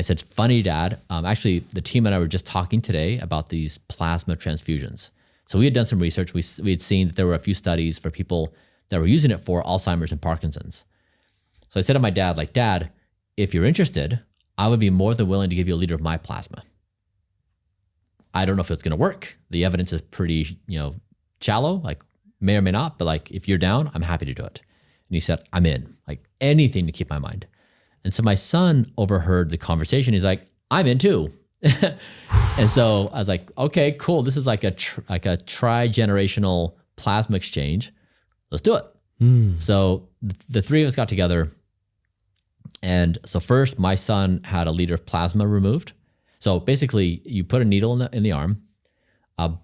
I said, funny, Dad. Actually, the team and I were just talking today about these plasma transfusions. So we had done some research. We had seen that there were a few studies for people that were using it for Alzheimer's and Parkinson's. So I said to my dad, like, Dad, if you're interested, I would be more than willing to give you a liter of my plasma. I don't know if it's going to work. The evidence is pretty, shallow, like may or may not, but like, if you're down, I'm happy to do it. And he said, I'm in, like anything to keep my mind. And so my son overheard the conversation. He's like, I'm in too. And so I was like, okay, cool. This is like a tri-generational plasma exchange. Let's do it. So the three of us got together. And so first my son had a liter of plasma removed. So basically you put a needle in the arm,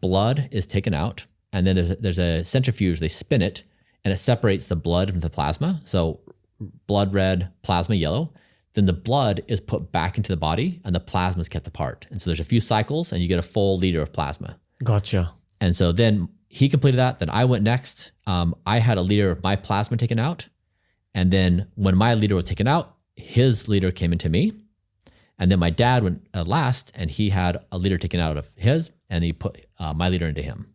blood is taken out, and then there's a centrifuge, they spin it, and it separates the blood from the plasma. So blood red, plasma yellow. Then the blood is put back into the body and the plasma is kept apart. And so there's a few cycles and you get a full liter of plasma. Gotcha. And so then he completed that. Then I went next. I had a liter of my plasma taken out. And then when my liter was taken out, his liter came into me. And then my dad went last and he had a liter taken out of his and he put my liter into him.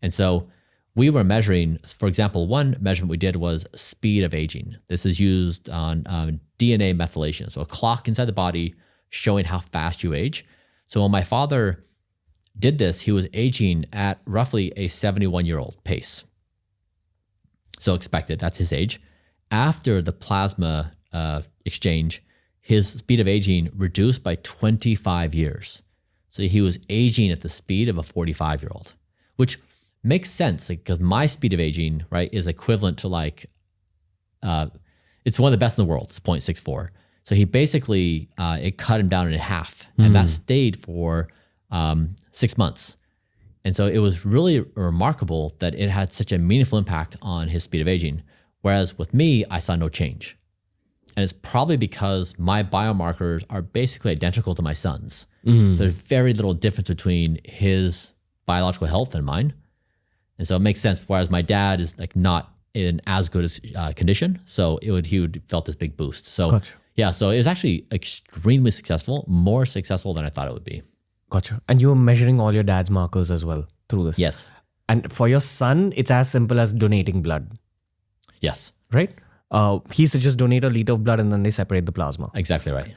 And so we were measuring, for example, one measurement we did was speed of aging. This is used on DNA methylation. So a clock inside the body showing how fast you age. So when my father did this, he was aging at roughly a 71-year-old pace. So expected, that's his age. After the plasma exchange, his speed of aging reduced by 25 years. So he was aging at the speed of a 45-year-old, which makes sense because my speed of aging, right, is equivalent to like, it's one of the best in the world. It's 0.64. So he basically, it cut him down in half and that stayed for 6 months. And so it was really remarkable that it had such a meaningful impact on his speed of aging. Whereas with me, I saw no change. And it's probably because my biomarkers are basically identical to my son's. So there's very little difference between his biological health and mine. And so it makes sense. Whereas my dad is like not in as good a condition. So he would felt this big boost. So Gotcha. yeah, so it was actually extremely successful, more successful than I thought it would be. Gotcha. And you were measuring all your dad's markers as well through this. Yes. And for your son, it's as simple as donating blood, Yes. right? He suggests donate a liter of blood and then they separate the plasma. Exactly right.